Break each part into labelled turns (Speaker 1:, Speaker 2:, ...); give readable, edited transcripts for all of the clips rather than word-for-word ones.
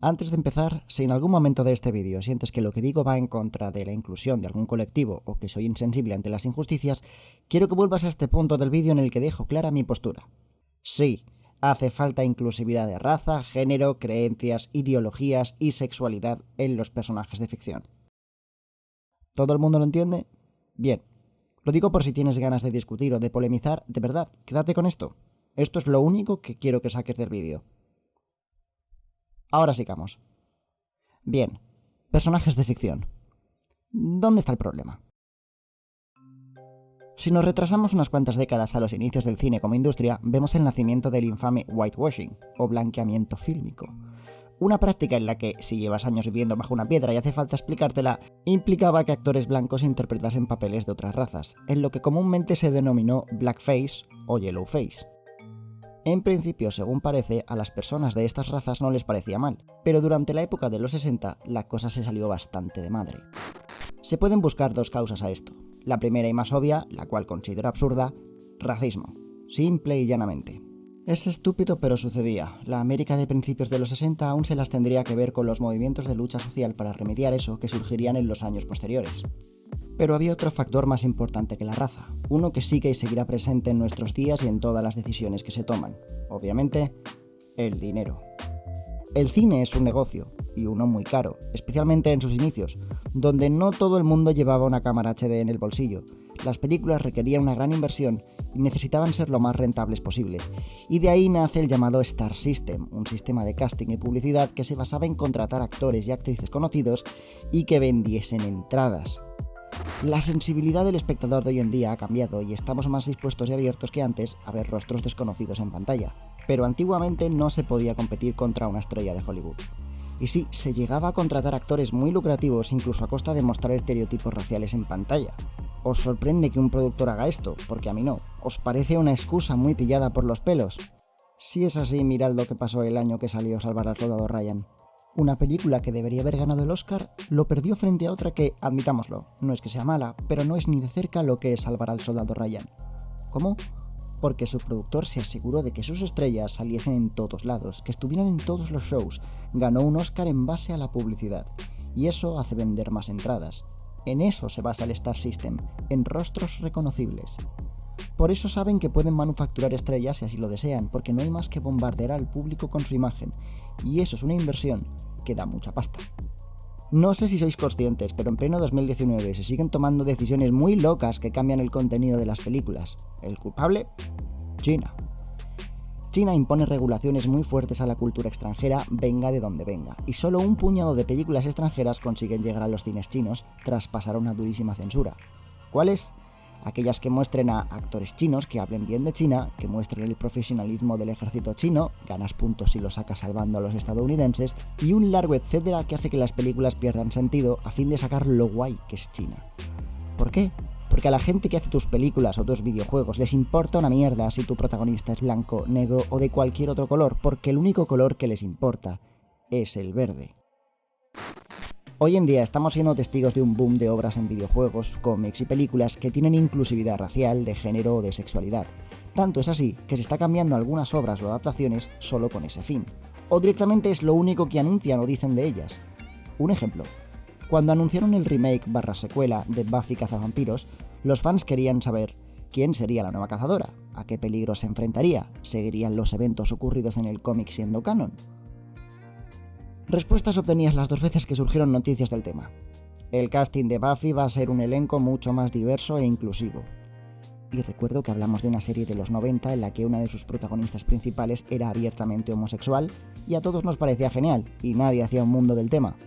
Speaker 1: Antes de empezar, si en algún momento de este vídeo sientes que lo que digo va en contra de la inclusión de algún colectivo o que soy insensible ante las injusticias, quiero que vuelvas a este punto del vídeo en el que dejo clara mi postura. Sí, hace falta inclusividad de raza, género, creencias, ideologías y sexualidad en los personajes de ficción. ¿Todo el mundo lo entiende? Bien. Lo digo por si tienes ganas de discutir o de polemizar, de verdad, quédate con esto. Esto es lo único que quiero que saques del vídeo. Ahora sigamos. Bien, personajes de ficción. ¿Dónde está el problema? Si nos retrasamos unas cuantas décadas a los inicios del cine como industria, vemos el nacimiento del infame whitewashing, o blanqueamiento fílmico. Una práctica en la que, si llevas años viviendo bajo una piedra y hace falta explicártela, implicaba que actores blancos interpretasen papeles de otras razas, en lo que comúnmente se denominó blackface o yellowface. En principio, según parece, a las personas de estas razas no les parecía mal, pero durante la época de los 60 la cosa se salió bastante de madre. Se pueden buscar dos causas a esto. La primera y más obvia, la cual considero absurda, racismo. Simple y llanamente. Es estúpido pero sucedía. La América de principios de los 60 aún se las tendría que ver con los movimientos de lucha social para remediar eso que surgirían en los años posteriores. Pero había otro factor más importante que la raza, uno que sigue y seguirá presente en nuestros días y en todas las decisiones que se toman. Obviamente, el dinero. El cine es un negocio, y uno muy caro, especialmente en sus inicios, donde no todo el mundo llevaba una cámara HD en el bolsillo. Las películas requerían una gran inversión y necesitaban ser lo más rentables posibles, y de ahí nace el llamado Star System, un sistema de casting y publicidad que se basaba en contratar actores y actrices conocidos y que vendiesen entradas. La sensibilidad del espectador de hoy en día ha cambiado y estamos más dispuestos y abiertos que antes a ver rostros desconocidos en pantalla, pero antiguamente no se podía competir contra una estrella de Hollywood. Y sí, se llegaba a contratar actores muy lucrativos incluso a costa de mostrar estereotipos raciales en pantalla. ¿Os sorprende que un productor haga esto? Porque a mí no. ¿Os parece una excusa muy pillada por los pelos? Si es así, mirad lo que pasó el año que salió Salvar al Soldado Ryan. Una película que debería haber ganado el Oscar lo perdió frente a otra que, admitámoslo, no es que sea mala, pero no es ni de cerca lo que es Salvar al Soldado Ryan. ¿Cómo? Porque su productor se aseguró de que sus estrellas saliesen en todos lados, que estuvieran en todos los shows, ganó un Oscar en base a la publicidad, y eso hace vender más entradas. En eso se basa el Star System, en rostros reconocibles. Por eso saben que pueden manufacturar estrellas si así lo desean, porque no hay más que bombardear al público con su imagen, y eso es una inversión que da mucha pasta. No sé si sois conscientes, pero en pleno 2019 se siguen tomando decisiones muy locas que cambian el contenido de las películas. ¿El culpable? China. China impone regulaciones muy fuertes a la cultura extranjera, venga de donde venga, y solo un puñado de películas extranjeras consiguen llegar a los cines chinos tras pasar una durísima censura. ¿Cuáles? Aquellas que muestren a actores chinos que hablen bien de China, que muestren el profesionalismo del ejército chino, ganas puntos si lo sacas salvando a los estadounidenses, y un largo etcétera que hace que las películas pierdan sentido a fin de sacar lo guay que es China. ¿Por qué? Porque a la gente que hace tus películas o tus videojuegos les importa una mierda si tu protagonista es blanco, negro o de cualquier otro color, porque el único color que les importa es el verde. Hoy en día estamos siendo testigos de un boom de obras en videojuegos, cómics y películas que tienen inclusividad racial, de género o de sexualidad. Tanto es así que se está cambiando algunas obras o adaptaciones solo con ese fin. O directamente es lo único que anuncian o dicen de ellas. Un ejemplo. Cuando anunciaron el remake / secuela de Buffy Cazavampiros, los fans querían saber quién sería la nueva cazadora, a qué peligro se enfrentaría, seguirían los eventos ocurridos en el cómic siendo canon. Respuestas obtenías las dos veces que surgieron noticias del tema. El casting de Buffy va a ser un elenco mucho más diverso e inclusivo. Y recuerdo que hablamos de una serie de los 90 en la que una de sus protagonistas principales era abiertamente homosexual y a todos nos parecía genial, y nadie hacía un mundo del tema.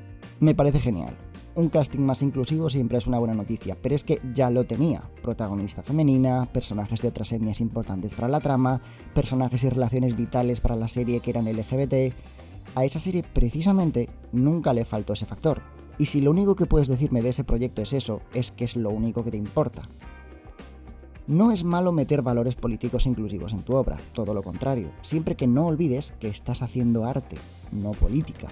Speaker 1: Me parece genial. Un casting más inclusivo siempre es una buena noticia, pero es que ya lo tenía. Protagonista femenina, personajes de otras etnias importantes para la trama, personajes y relaciones vitales para la serie que eran LGBT. A esa serie precisamente nunca le faltó ese factor. Y si lo único que puedes decirme de ese proyecto es eso, es que es lo único que te importa. No es malo meter valores políticos inclusivos en tu obra, todo lo contrario, siempre que no olvides que estás haciendo arte, no política.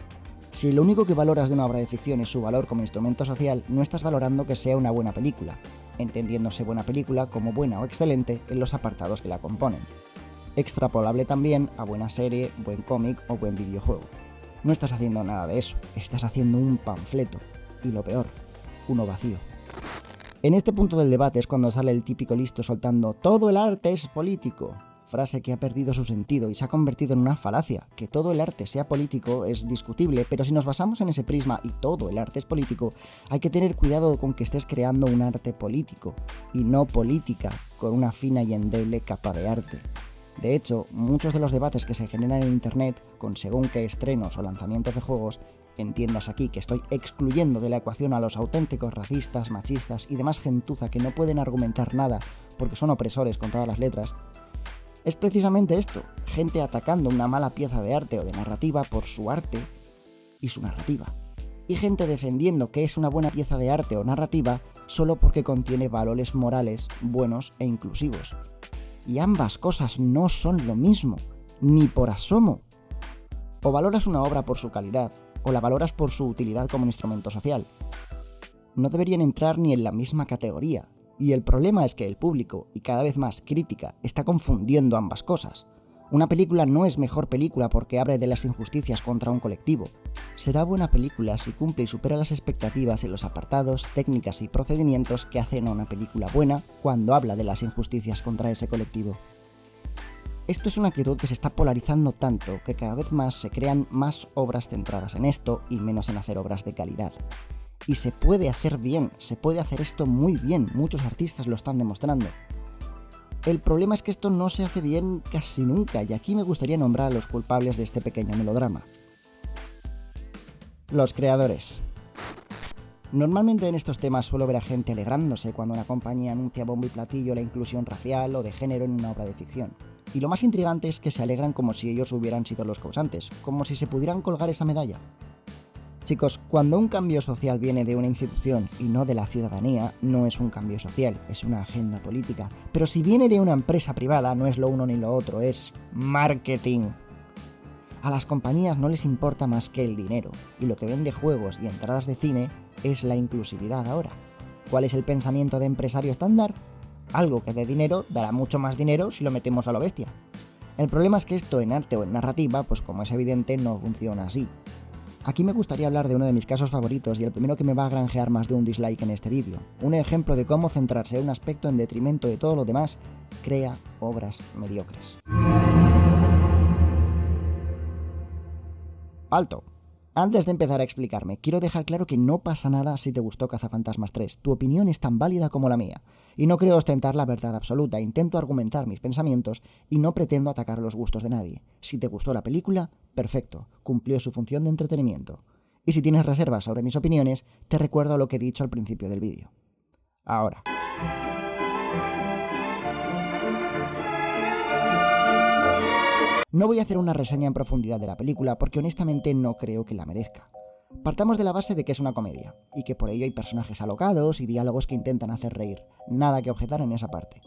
Speaker 1: Si lo único que valoras de una obra de ficción es su valor como instrumento social, no estás valorando que sea una buena película, entendiéndose buena película como buena o excelente en los apartados que la componen. Extrapolable también a buena serie, buen cómic o buen videojuego. No estás haciendo nada de eso, estás haciendo un panfleto, y lo peor, uno vacío. En este punto del debate es cuando sale el típico listo soltando «todo el arte es político», frase que ha perdido su sentido y se ha convertido en una falacia. Que todo el arte sea político es discutible, pero si nos basamos en ese prisma y todo el arte es político, hay que tener cuidado con que estés creando un arte político, y no política, con una fina y endeble capa de arte. De hecho, muchos de los debates que se generan en internet, con según qué estrenos o lanzamientos de juegos, entiendas aquí que estoy excluyendo de la ecuación a los auténticos racistas, machistas y demás gentuza que no pueden argumentar nada porque son opresores con todas las letras, es precisamente esto, gente atacando una mala pieza de arte o de narrativa por su arte y su narrativa. Y gente defendiendo que es una buena pieza de arte o narrativa solo porque contiene valores morales buenos e inclusivos. Y ambas cosas no son lo mismo, ni por asomo. O valoras una obra por su calidad, o la valoras por su utilidad como instrumento social. No deberían entrar ni en la misma categoría. Y el problema es que el público, y cada vez más crítica, está confundiendo ambas cosas. Una película no es mejor película porque abre de las injusticias contra un colectivo. Será buena película si cumple y supera las expectativas en los apartados, técnicas y procedimientos que hacen a una película buena cuando habla de las injusticias contra ese colectivo. Esto es una actitud que se está polarizando tanto que cada vez más se crean más obras centradas en esto y menos en hacer obras de calidad. Y se puede hacer bien, se puede hacer esto muy bien, muchos artistas lo están demostrando. El problema es que esto no se hace bien casi nunca, y aquí me gustaría nombrar a los culpables de este pequeño melodrama. Los creadores. Normalmente en estos temas suelo ver a gente alegrándose cuando una compañía anuncia bombo y platillo la inclusión racial o de género en una obra de ficción. Y lo más intrigante es que se alegran como si ellos hubieran sido los causantes, como si se pudieran colgar esa medalla. Chicos, cuando un cambio social viene de una institución y no de la ciudadanía, no es un cambio social, es una agenda política. Pero si viene de una empresa privada, no es lo uno ni lo otro, es marketing. A las compañías no les importa más que el dinero, y lo que vende juegos y entradas de cine es la inclusividad ahora. ¿Cuál es el pensamiento de empresario estándar? Algo que dé dinero dará mucho más dinero si lo metemos a lo bestia. El problema es que esto en arte o en narrativa, pues como es evidente, no funciona así. Aquí me gustaría hablar de uno de mis casos favoritos y el primero que me va a granjear más de un dislike en este vídeo. Un ejemplo de cómo centrarse en un aspecto en detrimento de todo lo demás crea obras mediocres. ¡Alto! Antes de empezar a explicarme, quiero dejar claro que no pasa nada si te gustó Cazafantasmas 3. Tu opinión es tan válida como la mía. Y no creo ostentar la verdad absoluta, intento argumentar mis pensamientos y no pretendo atacar los gustos de nadie. Si te gustó la película, perfecto, cumplió su función de entretenimiento. Y si tienes reservas sobre mis opiniones, te recuerdo lo que he dicho al principio del vídeo. Ahora. No voy a hacer una reseña en profundidad de la película porque honestamente no creo que la merezca. Partamos de la base de que es una comedia, y que por ello hay personajes alocados y diálogos que intentan hacer reír, nada que objetar en esa parte.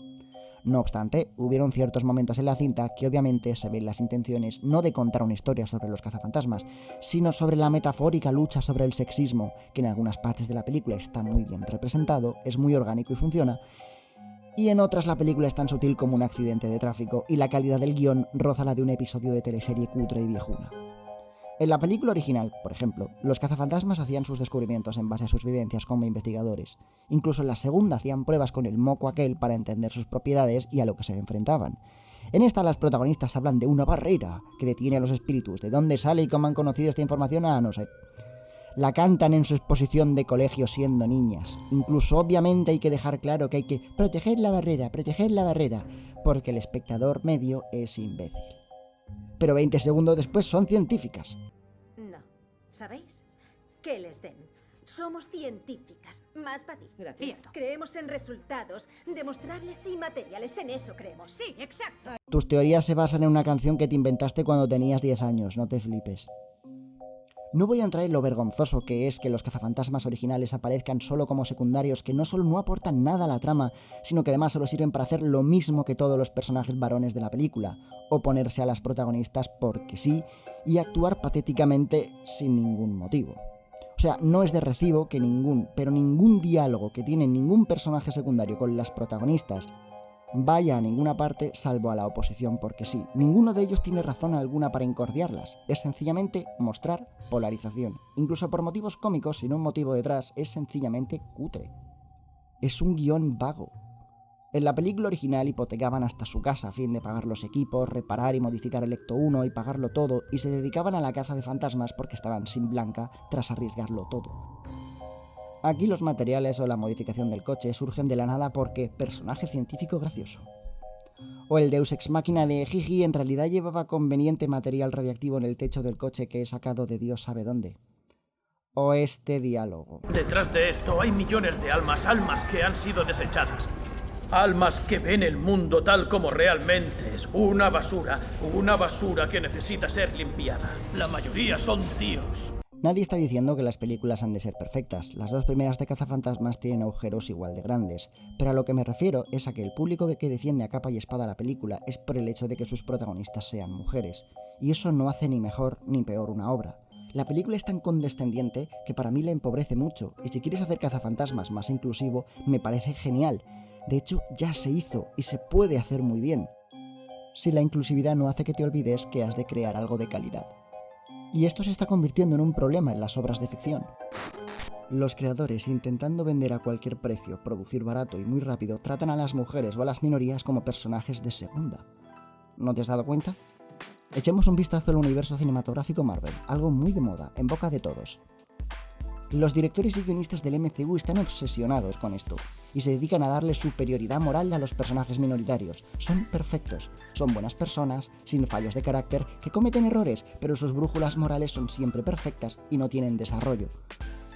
Speaker 1: No obstante, hubieron ciertos momentos en la cinta que obviamente se ven las intenciones no de contar una historia sobre los cazafantasmas, sino sobre la metafórica lucha sobre el sexismo, que en algunas partes de la película está muy bien representado, es muy orgánico y funciona, y en otras la película es tan sutil como un accidente de tráfico y la calidad del guión roza la de un episodio de teleserie cutre y viejuna. En la película original, por ejemplo, los cazafantasmas hacían sus descubrimientos en base a sus vivencias como investigadores. Incluso en la segunda hacían pruebas con el moco aquel para entender sus propiedades y a lo que se enfrentaban. En esta las protagonistas hablan de una barrera que detiene a los espíritus. ¿De dónde sale y cómo han conocido esta información? No sé. La cantan en su exposición de colegio siendo niñas. Incluso obviamente hay que dejar claro que hay que proteger la barrera, porque el espectador medio es imbécil. Pero 20 segundos después son científicas.
Speaker 2: No, ¿sabéis? Que les den. Somos científicas, más para ti.
Speaker 3: Gracias.
Speaker 2: Creemos en resultados demostrables y materiales, en eso creemos.
Speaker 3: Sí, exacto.
Speaker 1: Tus teorías se basan en una canción que te inventaste cuando tenías 10 años, no te flipes. No voy a entrar en lo vergonzoso que es que los cazafantasmas originales aparezcan solo como secundarios que no solo no aportan nada a la trama, sino que además solo sirven para hacer lo mismo que todos los personajes varones de la película, oponerse a las protagonistas porque sí, y actuar patéticamente sin ningún motivo. O sea, no es de recibo que ningún diálogo que tiene ningún personaje secundario con las protagonistas vaya a ninguna parte salvo a la oposición porque sí. Ninguno de ellos tiene razón alguna para incordiarlas. Es sencillamente mostrar polarización. Incluso por motivos cómicos, sin un motivo detrás, es sencillamente cutre. Es un guión vago. En la película original hipotecaban hasta su casa a fin de pagar los equipos, reparar y modificar el Ecto 1 y pagarlo todo, y se dedicaban a la caza de fantasmas porque estaban sin Blanca tras arriesgarlo todo. Aquí los materiales o la modificación del coche surgen de la nada porque personaje científico gracioso. O el Deus Ex Machina de jiji en realidad llevaba conveniente material radiactivo en el techo del coche que he sacado de Dios sabe dónde. O este diálogo.
Speaker 3: Detrás de esto hay millones de almas que han sido desechadas. Almas que ven el mundo tal como realmente es, una basura que necesita ser limpiada. La mayoría son tíos.
Speaker 1: Nadie está diciendo que las películas han de ser perfectas, las dos primeras de Cazafantasmas tienen agujeros igual de grandes, pero a lo que me refiero es a que el público que defiende a capa y espada la película es por el hecho de que sus protagonistas sean mujeres, y eso no hace ni mejor ni peor una obra. La película es tan condescendiente que para mí la empobrece mucho, y si quieres hacer Cazafantasmas más inclusivo, me parece genial. De hecho, ya se hizo y se puede hacer muy bien, si la inclusividad no hace que te olvides que has de crear algo de calidad. Y esto se está convirtiendo en un problema en las obras de ficción. Los creadores, intentando vender a cualquier precio, producir barato y muy rápido, tratan a las mujeres o a las minorías como personajes de segunda. ¿No te has dado cuenta? Echemos un vistazo al universo cinematográfico Marvel, algo muy de moda, en boca de todos. Los directores y guionistas del MCU están obsesionados con esto, y se dedican a darle superioridad moral a los personajes minoritarios. Son perfectos, son buenas personas, sin fallos de carácter, que cometen errores, pero sus brújulas morales son siempre perfectas y no tienen desarrollo.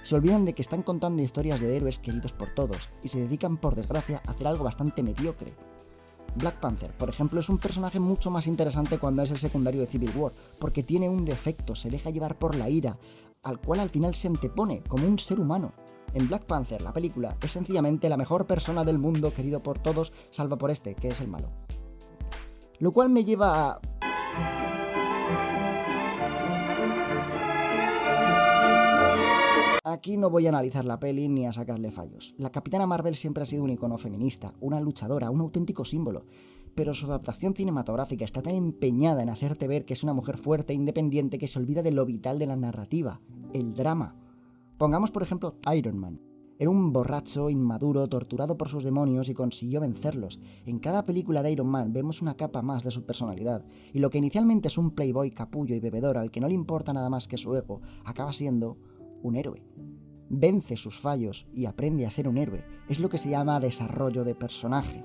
Speaker 1: Se olvidan de que están contando historias de héroes queridos por todos, y se dedican, por desgracia, a hacer algo bastante mediocre. Black Panther, por ejemplo, es un personaje mucho más interesante cuando es el secundario de Civil War, porque tiene un defecto, se deja llevar por la ira, al cual al final se antepone como un ser humano. En Black Panther, la película, es sencillamente la mejor persona del mundo querido por todos, salvo por este, que es el malo. Lo cual me lleva a... Aquí no voy a analizar la peli ni a sacarle fallos. La Capitana Marvel siempre ha sido un icono feminista, una luchadora, un auténtico símbolo, pero su adaptación cinematográfica está tan empeñada en hacerte ver que es una mujer fuerte e independiente que se olvida de lo vital de la narrativa, el drama. Pongamos por ejemplo Iron Man. Era un borracho, inmaduro, torturado por sus demonios y consiguió vencerlos. En cada película de Iron Man vemos una capa más de su personalidad, y lo que inicialmente es un playboy capullo y bebedor al que no le importa nada más que su ego, acaba siendo un héroe. Vence sus fallos y aprende a ser un héroe. Es lo que se llama desarrollo de personaje.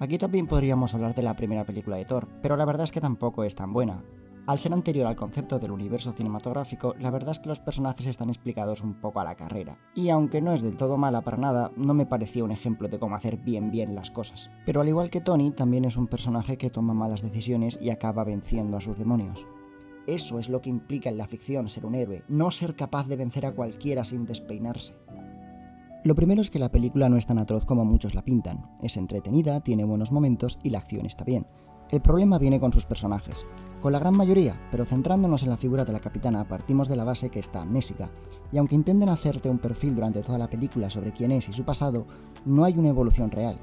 Speaker 1: Aquí también podríamos hablar de la primera película de Thor, pero la verdad es que tampoco es tan buena. Al ser anterior al concepto del universo cinematográfico, la verdad es que los personajes están explicados un poco a la carrera. Y aunque no es del todo mala para nada, no me parecía un ejemplo de cómo hacer bien las cosas. Pero al igual que Tony, también es un personaje que toma malas decisiones y acaba venciendo a sus demonios. Eso es lo que implica en la ficción ser un héroe, no ser capaz de vencer a cualquiera sin despeinarse. Lo primero es que la película no es tan atroz como muchos la pintan. Es entretenida, tiene buenos momentos y la acción está bien. El problema viene con sus personajes. Con la gran mayoría, pero centrándonos en la figura de la capitana, partimos de la base que está amnésica, y aunque intenten hacerte un perfil durante toda la película sobre quién es y su pasado, no hay una evolución real.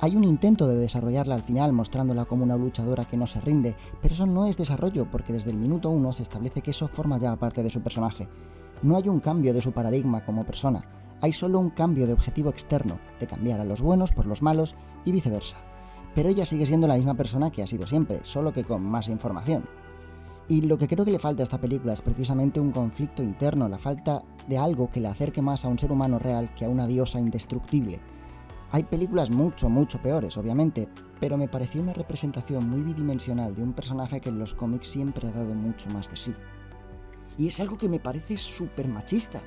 Speaker 1: Hay un intento de desarrollarla al final mostrándola como una luchadora que no se rinde, pero eso no es desarrollo porque desde el minuto 1 se establece que eso forma ya parte de su personaje. No hay un cambio de su paradigma como persona, hay solo un cambio de objetivo externo, de cambiar a los buenos por los malos y viceversa. Pero ella sigue siendo la misma persona que ha sido siempre, solo que con más información. Y lo que creo que le falta a esta película es precisamente un conflicto interno, la falta de algo que le acerque más a un ser humano real que a una diosa indestructible. Hay películas mucho peores, obviamente, pero me pareció una representación muy bidimensional de un personaje que en los cómics siempre ha dado mucho más de sí. Y es algo que me parece súper machista.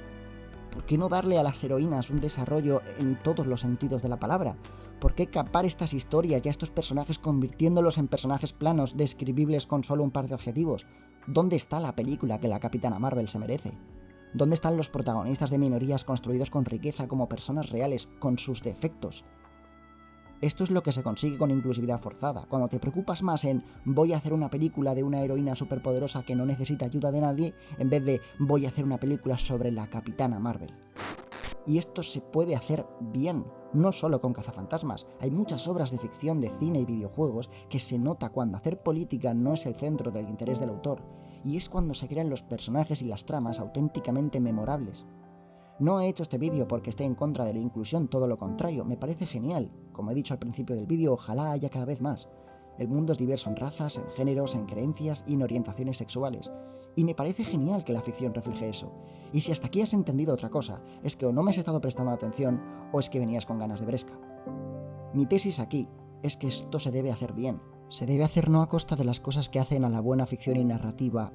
Speaker 1: ¿Por qué no darle a las heroínas un desarrollo en todos los sentidos de la palabra? ¿Por qué capar estas historias y a estos personajes convirtiéndolos en personajes planos, describibles con solo un par de adjetivos? ¿Dónde está la película que la Capitana Marvel se merece? ¿Dónde están los protagonistas de minorías construidos con riqueza como personas reales, con sus defectos? Esto es lo que se consigue con inclusividad forzada, cuando te preocupas más en voy a hacer una película de una heroína superpoderosa que no necesita ayuda de nadie, en vez de voy a hacer una película sobre la Capitana Marvel. Y esto se puede hacer bien, no solo con cazafantasmas. Hay muchas obras de ficción, de cine y videojuegos que se nota cuando hacer política no es el centro del interés del autor, y es cuando se crean los personajes y las tramas auténticamente memorables. No he hecho este vídeo porque esté en contra de la inclusión, todo lo contrario, me parece genial. Como he dicho al principio del vídeo, ojalá haya cada vez más. El mundo es diverso en razas, en géneros, en creencias y en orientaciones sexuales. Y me parece genial que la ficción refleje eso. Y si hasta aquí has entendido otra cosa, es que o no me has estado prestando atención o es que venías con ganas de bresca. Mi tesis aquí es que esto se debe hacer bien. Se debe hacer no a costa de las cosas que hacen a la buena ficción y narrativa,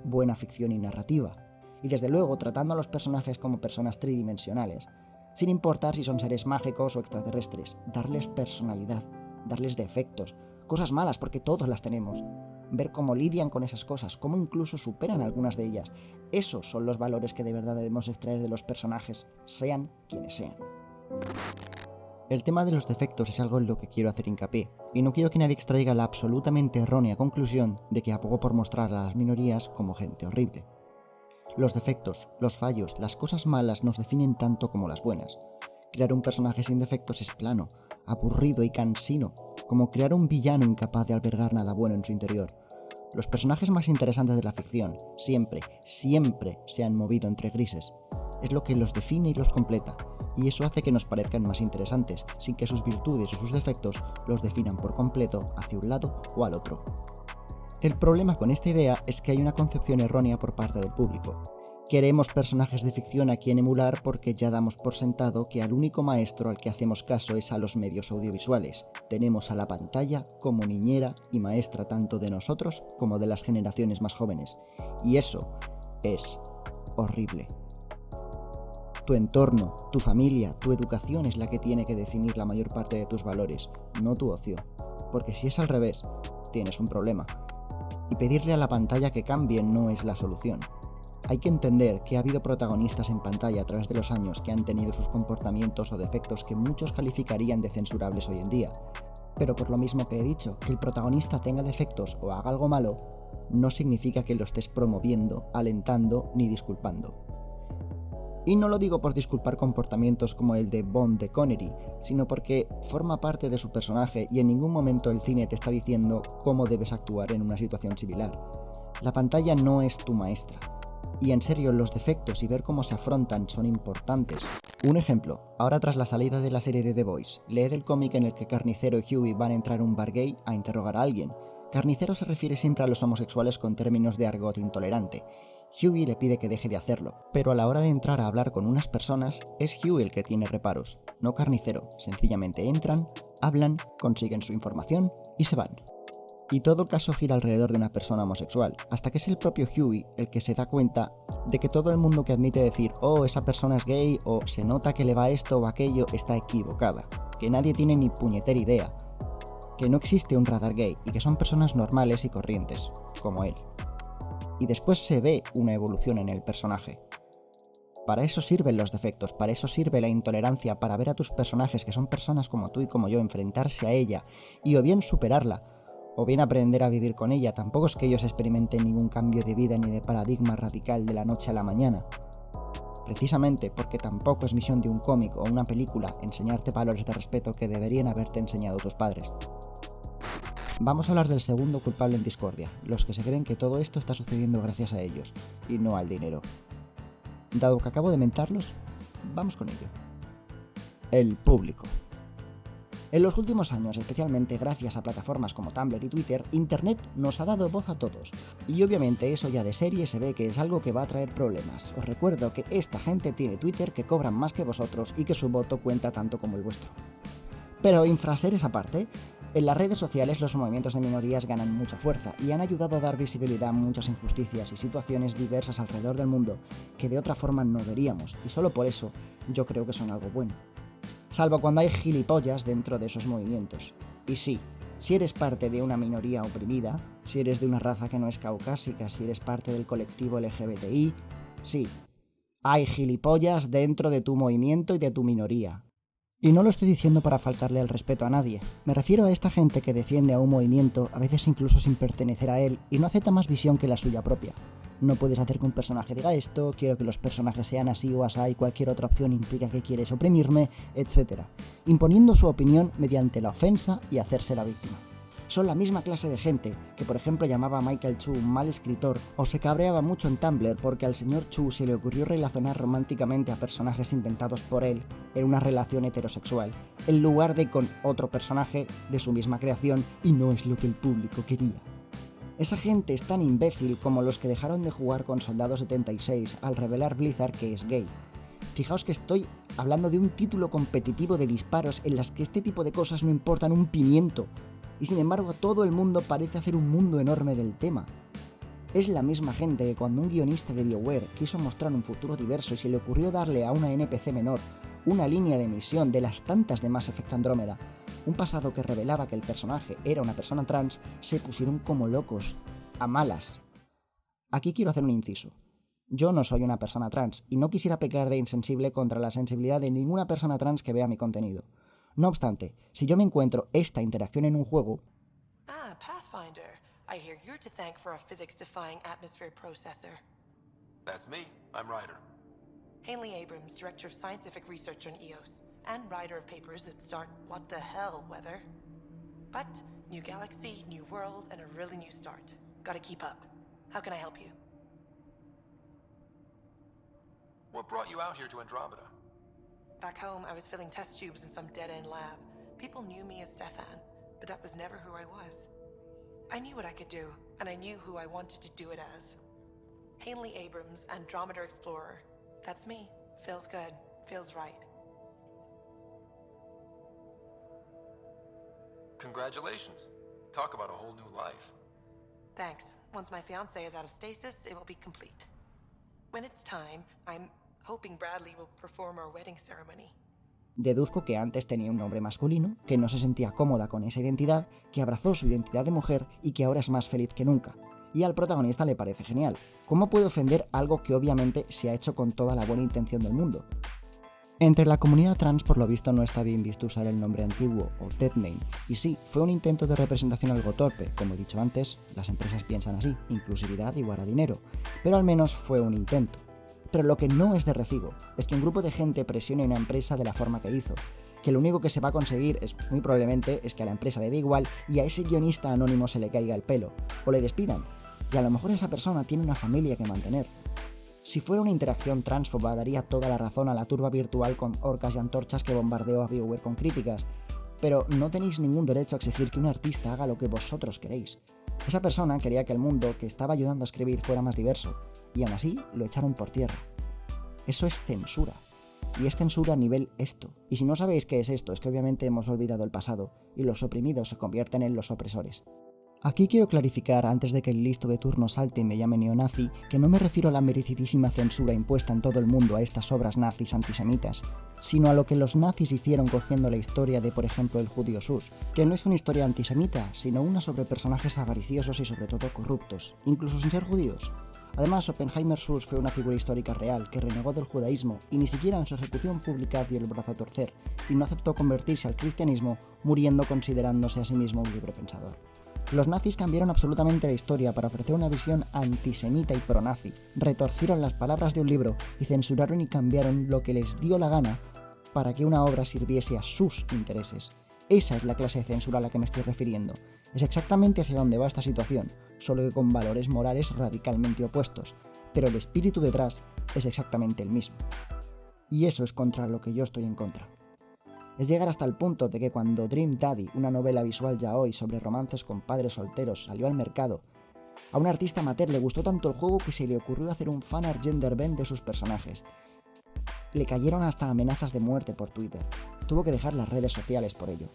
Speaker 1: Y desde luego tratando a los personajes como personas tridimensionales, sin importar si son seres mágicos o extraterrestres, darles personalidad, darles defectos, cosas malas porque todos las tenemos, ver cómo lidian con esas cosas, cómo incluso superan algunas de ellas. Esos son los valores que de verdad debemos extraer de los personajes, sean quienes sean. El tema de los defectos es algo en lo que quiero hacer hincapié, y no quiero que nadie extraiga la absolutamente errónea conclusión de que abogo por mostrar a las minorías como gente horrible. Los defectos, los fallos, las cosas malas nos definen tanto como las buenas. Crear un personaje sin defectos es plano, aburrido y cansino, como crear un villano incapaz de albergar nada bueno en su interior. Los personajes más interesantes de la ficción siempre se han movido entre grises. Es lo que los define y los completa, y eso hace que nos parezcan más interesantes, sin que sus virtudes o sus defectos los definan por completo hacia un lado o al otro. El problema con esta idea es que hay una concepción errónea por parte del público. Queremos personajes de ficción a quien emular porque ya damos por sentado que al único maestro al que hacemos caso es a los medios audiovisuales. Tenemos a la pantalla como niñera y maestra tanto de nosotros como de las generaciones más jóvenes. Y eso es horrible. Tu entorno, tu familia, tu educación es la que tiene que definir la mayor parte de tus valores, no tu ocio. Porque si es al revés, tienes un problema. Y pedirle a la pantalla que cambie no es la solución. Hay que entender que ha habido protagonistas en pantalla a través de los años que han tenido sus comportamientos o defectos que muchos calificarían de censurables hoy en día. Pero por lo mismo que he dicho, que el protagonista tenga defectos o haga algo malo, no significa que lo estés promoviendo, alentando ni disculpando. Y no lo digo por disculpar comportamientos como el de Bond de Connery, sino porque forma parte de su personaje y en ningún momento el cine te está diciendo cómo debes actuar en una situación similar. La pantalla no es tu maestra. Y en serio, los defectos y ver cómo se afrontan son importantes. Un ejemplo, ahora tras la salida de la serie de The Boys, leed el cómic en el que Carnicero y Huey van a entrar a un bar gay a interrogar a alguien. Carnicero se refiere siempre a los homosexuales con términos de argot intolerante. Huey le pide que deje de hacerlo, pero a la hora de entrar a hablar con unas personas, es Huey el que tiene reparos, no Carnicero. Sencillamente entran, hablan, consiguen su información y se van. Y todo el caso gira alrededor de una persona homosexual, hasta que es el propio Huey el que se da cuenta de que todo el mundo que admite decir «oh, esa persona es gay» o «se nota que le va esto o aquello» está equivocada, que nadie tiene ni puñetera idea, que no existe un radar gay y que son personas normales y corrientes, como él. Y después se ve una evolución en el personaje. Para eso sirven los defectos, para eso sirve la intolerancia, para ver a tus personajes, que son personas como tú y como yo, enfrentarse a ella y o bien superarla, o bien aprender a vivir con ella. Tampoco es que ellos experimenten ningún cambio de vida ni de paradigma radical de la noche a la mañana. Precisamente porque tampoco es misión de un cómic o una película enseñarte valores de respeto que deberían haberte enseñado tus padres. Vamos a hablar del segundo culpable en discordia, los que se creen que todo esto está sucediendo gracias a ellos, y no al dinero. Dado que acabo de mentarlos, vamos con ello. El público. En los últimos años, especialmente gracias a plataformas como Tumblr y Twitter, Internet nos ha dado voz a todos. Y obviamente eso ya de serie se ve que es algo que va a traer problemas. Os recuerdo que esta gente tiene Twitter, que cobran más que vosotros y que su voto cuenta tanto como el vuestro. Pero infraseres aparte, en las redes sociales los movimientos de minorías ganan mucha fuerza y han ayudado a dar visibilidad a muchas injusticias y situaciones diversas alrededor del mundo que de otra forma no veríamos, y solo por eso yo creo que son algo bueno. Salvo cuando hay gilipollas dentro de esos movimientos. Y sí, si eres parte de una minoría oprimida, si eres de una raza que no es caucásica, si eres parte del colectivo LGBTI, sí, hay gilipollas dentro de tu movimiento y de tu minoría. Y no lo estoy diciendo para faltarle el respeto a nadie. Me refiero a esta gente que defiende a un movimiento, a veces incluso sin pertenecer a él, y no acepta más visión que la suya propia. no puedes hacer que un personaje diga esto, quiero que los personajes sean así o asá y cualquier otra opción implica que quieres oprimirme, etc. Imponiendo su opinión mediante la ofensa y hacerse la víctima. Son la misma clase de gente que, por ejemplo, llamaba a Michael Chu un mal escritor o se cabreaba mucho en Tumblr porque al señor Chu se le ocurrió relacionar románticamente a personajes inventados por él en una relación heterosexual, en lugar de con otro personaje de su misma creación, y no es lo que el público quería. Esa gente es tan imbécil como los que dejaron de jugar con Soldado 76 al revelar Blizzard que es gay. Fijaos que estoy hablando de un título competitivo de disparos en las que este tipo de cosas no importan un pimiento. Y sin embargo todo el mundo parece hacer un mundo enorme del tema. Es la misma gente que cuando un guionista de BioWare quiso mostrar un futuro diverso y se le ocurrió darle a una NPC menor una línea de misión de las tantas de Mass Effect Andrómeda, un pasado que revelaba que el personaje era una persona trans, se pusieron como locos, a malas. Aquí quiero hacer un inciso. Yo no soy una persona trans y no quisiera pecar de insensible contra la sensibilidad de ninguna persona trans que vea mi contenido. No obstante, si yo me encuentro esta interacción en un juego...
Speaker 4: Ah, Pathfinder. I hear you're to thank for a physics-defying atmosphere processor.
Speaker 5: That's me. I'm Ryder.
Speaker 4: Haley Abrams, Director of Scientific Research on EOS, and writer of papers that start what the hell weather. But, new galaxy, new world, and a really new start. Gotta keep up. How can I help you?
Speaker 5: What brought you out here to Andromeda?
Speaker 4: Back home, I was filling test tubes in some dead-end lab. People knew me as Stefan, but that was never who I was. I knew what I could do, and I knew who I wanted to do it as. Haley Abrams, Andromeda Explorer. That's me. Feels good. Feels right.
Speaker 5: Congratulations. Talk about a whole new life.
Speaker 4: Thanks. Once my fiancé is out of stasis, it will be complete. When it's time, I'm hoping Bradley will perform our wedding ceremony.
Speaker 1: Deduzco que antes tenía un nombre masculino, que no se sentía cómoda con esa identidad, que abrazó su identidad de mujer y que ahora es más feliz que nunca. Y al protagonista le parece genial. ¿Cómo puede ofender algo que obviamente se ha hecho con toda la buena intención del mundo? Entre la comunidad trans, por lo visto, no está bien visto usar el nombre antiguo o deadname, y sí, fue un intento de representación algo torpe. Como he dicho antes, las empresas piensan así, inclusividad igual a dinero, pero al menos fue un intento. Pero lo que no es de recibo es que un grupo de gente presione a una empresa de la forma que hizo, que lo único que se va a conseguir muy probablemente es que a la empresa le dé igual y a ese guionista anónimo se le caiga el pelo, o le despidan, y a lo mejor esa persona tiene una familia que mantener. Si fuera una interacción transfoba, daría toda la razón a la turba virtual con orcas y antorchas que bombardeó a BioWare con críticas, pero no tenéis ningún derecho a exigir que un artista haga lo que vosotros queréis. Esa persona quería que el mundo que estaba ayudando a escribir fuera más diverso, y aún así lo echaron por tierra. Eso es censura. Y es censura a nivel esto. Y si no sabéis qué es esto, es que obviamente hemos olvidado el pasado, y los oprimidos se convierten en los opresores. Aquí quiero clarificar, antes de que el listo de turno salte y me llame neonazi, que no me refiero a la merecidísima censura impuesta en todo el mundo a estas obras nazis antisemitas, sino a lo que los nazis hicieron cogiendo la historia de, por ejemplo, el judío Sus, que no es una historia antisemita, sino una sobre personajes avariciosos y sobre todo corruptos, incluso sin ser judíos. Además, Oppenheimer Sus fue una figura histórica real que renegó del judaísmo y ni siquiera en su ejecución pública dio el brazo a torcer, y no aceptó convertirse al cristianismo, muriendo considerándose a sí mismo un libre pensador. Los nazis cambiaron absolutamente la historia para ofrecer una visión antisemita y pro-nazi, retorcieron las palabras de un libro y censuraron y cambiaron lo que les dio la gana para que una obra sirviese a sus intereses. Esa es la clase de censura a la que me estoy refiriendo. Es exactamente hacia dónde va esta situación, solo que con valores morales radicalmente opuestos, pero el espíritu detrás es exactamente el mismo. Y eso es contra lo que yo estoy en contra. Es llegar hasta el punto de que cuando Dream Daddy, una novela visual yaoi sobre romances con padres solteros, salió al mercado, a un artista amateur le gustó tanto el juego que se le ocurrió hacer un fanart genderbend de sus personajes. Le cayeron hasta amenazas de muerte por Twitter. Tuvo que dejar las redes sociales por ello.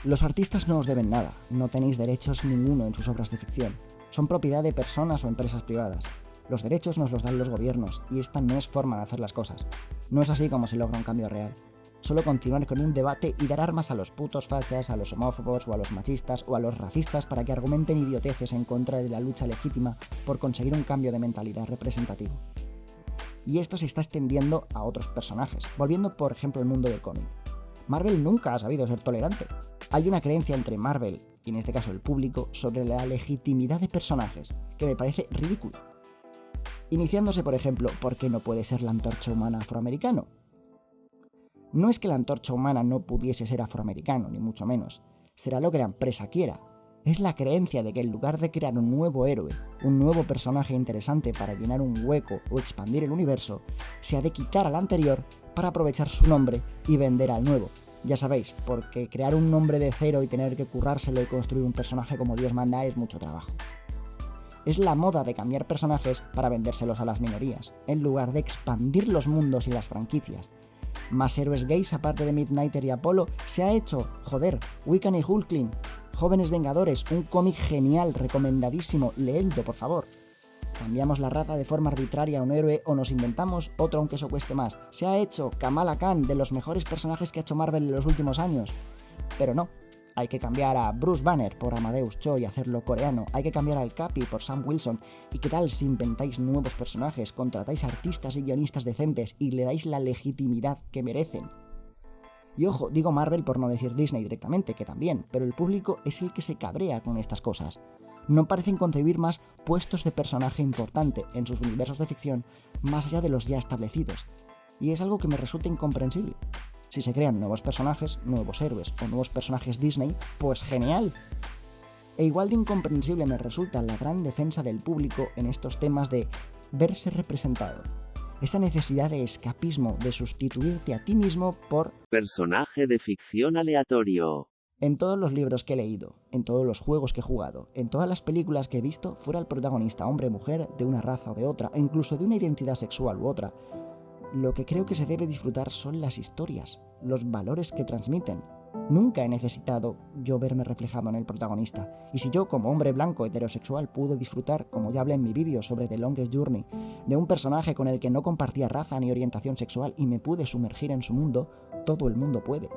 Speaker 1: Los artistas no os deben nada, no tenéis derechos ninguno en sus obras de ficción. Son propiedad de personas o empresas privadas. Los derechos nos los dan los gobiernos, y esta no es forma de hacer las cosas. No es así como se logra un cambio real. Solo continuar con un debate y dar armas a los putos fachas, a los homófobos o a los machistas o a los racistas para que argumenten idioteces en contra de la lucha legítima por conseguir un cambio de mentalidad representativo. Y esto se está extendiendo a otros personajes, volviendo por ejemplo al mundo del cómic. Marvel nunca ha sabido ser tolerante. Hay una creencia entre Marvel, y en este caso el público, sobre la legitimidad de personajes, que me parece ridículo. Iniciándose, por ejemplo, ¿por qué no puede ser la antorcha humana afroamericano? No es que la antorcha humana no pudiese ser afroamericano, ni mucho menos. Será lo que la empresa quiera. Es la creencia de que en lugar de crear un nuevo héroe, un nuevo personaje interesante para llenar un hueco o expandir el universo, se ha de quitar al anterior para aprovechar su nombre y vender al nuevo. Ya sabéis, porque crear un nombre de cero y tener que currárselo y construir un personaje como Dios manda es mucho trabajo. Es la moda de cambiar personajes para vendérselos a las minorías, en lugar de expandir los mundos y las franquicias. Más héroes gays aparte de Midnighter y Apollo se ha hecho, joder, Wiccan y Hulkling, Jóvenes Vengadores, un cómic genial, recomendadísimo, leedlo por favor. Cambiamos la raza de forma arbitraria a un héroe o nos inventamos otro aunque eso cueste más. Se ha hecho Kamala Khan, de los mejores personajes que ha hecho Marvel en los últimos años. Pero no, hay que cambiar a Bruce Banner por Amadeus Cho y hacerlo coreano. Hay que cambiar al Capi por Sam Wilson. ¿Y qué tal si inventáis nuevos personajes, contratáis artistas y guionistas decentes y le dais la legitimidad que merecen? Y ojo, digo Marvel por no decir Disney directamente, que también, pero el público es el que se cabrea con estas cosas. No parecen concebir más puestos de personaje importante en sus universos de ficción más allá de los ya establecidos. Y es algo que me resulta incomprensible. Si se crean nuevos personajes, nuevos héroes o nuevos personajes Disney, pues genial. E igual de incomprensible me resulta la gran defensa del público en estos temas de verse representado. Esa necesidad de escapismo, de sustituirte a ti mismo por
Speaker 6: personaje de ficción aleatorio.
Speaker 1: En todos los libros que he leído, en todos los juegos que he jugado, en todas las películas que he visto, fuera el protagonista hombre o mujer, de una raza o de otra, o incluso de una identidad sexual u otra, lo que creo que se debe disfrutar son las historias, los valores que transmiten. Nunca he necesitado yo verme reflejado en el protagonista, y si yo como hombre blanco heterosexual pude disfrutar, como ya hablé en mi vídeo sobre The Longest Journey, de un personaje con el que no compartía raza ni orientación sexual y me pude sumergir en su mundo, todo el mundo puede.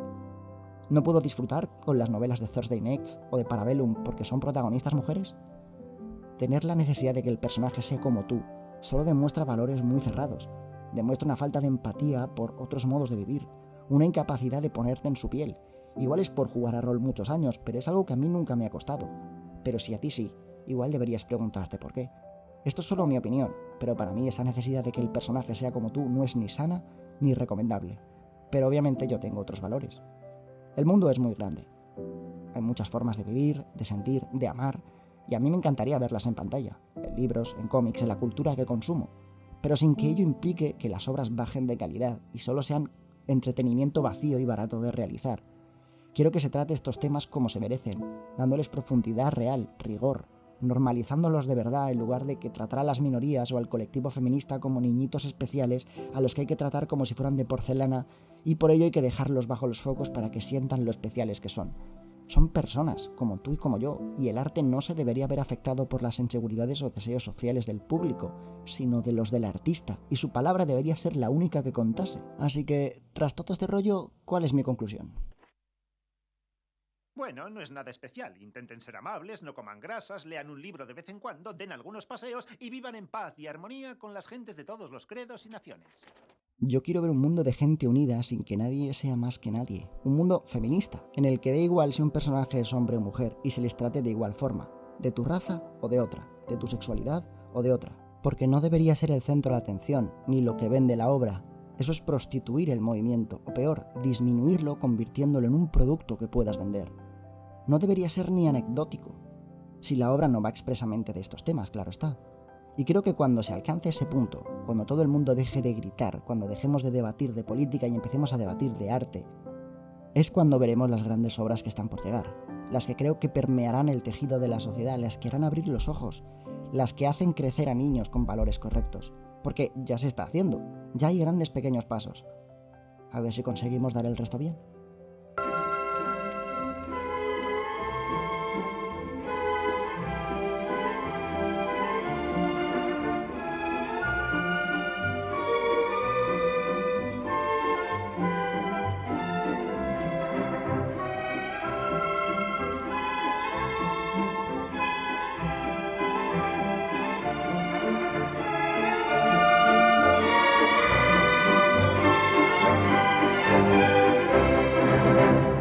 Speaker 1: ¿No puedo disfrutar con las novelas de Thursday Next o de Parabellum porque son protagonistas mujeres? Tener la necesidad de que el personaje sea como tú solo demuestra valores muy cerrados, demuestra una falta de empatía por otros modos de vivir, una incapacidad de ponerte en su piel. Igual es por jugar a rol muchos años, pero es algo que a mí nunca me ha costado. Pero si a ti sí, igual deberías preguntarte por qué. Esto es solo mi opinión, pero para mí esa necesidad de que el personaje sea como tú no es ni sana ni recomendable. Pero obviamente yo tengo otros valores. El mundo es muy grande. Hay muchas formas de vivir, de sentir, de amar, y a mí me encantaría verlas en pantalla, en libros, en cómics, en la cultura que consumo, pero sin que ello implique que las obras bajen de calidad y solo sean entretenimiento vacío y barato de realizar. Quiero que se trate estos temas como se merecen, dándoles profundidad real, rigor, normalizándolos de verdad en lugar de que tratar a las minorías o al colectivo feminista como niñitos especiales a los que hay que tratar como si fueran de porcelana y por ello hay que dejarlos bajo los focos para que sientan lo especiales que son. Son personas, como tú y como yo, y el arte no se debería ver afectado por las inseguridades o deseos sociales del público, sino de los del artista, y su palabra debería ser la única que contase. Así que, tras todo este rollo, ¿cuál es mi conclusión?
Speaker 7: Bueno, no es nada especial. Intenten ser amables, no coman grasas, lean un libro de vez en cuando, den algunos paseos y vivan en paz y armonía con las gentes de todos los credos y naciones.
Speaker 1: Yo quiero ver un mundo de gente unida sin que nadie sea más que nadie. Un mundo feminista, en el que da igual si un personaje es hombre o mujer y se les trate de igual forma, de tu raza o de otra, de tu sexualidad o de otra. Porque no debería ser el centro de atención, ni lo que vende la obra. Eso es prostituir el movimiento, o peor, disminuirlo convirtiéndolo en un producto que puedas vender. No debería ser ni anecdótico, si la obra no va expresamente de estos temas, claro está. Y creo que cuando se alcance ese punto, cuando todo el mundo deje de gritar, cuando dejemos de debatir de política y empecemos a debatir de arte, es cuando veremos las grandes obras que están por llegar, las que creo que permearán el tejido de la sociedad, las que harán abrir los ojos, las que hacen crecer a niños con valores correctos, porque ya se está haciendo, ya hay grandes pequeños pasos. A ver si conseguimos dar el resto bien.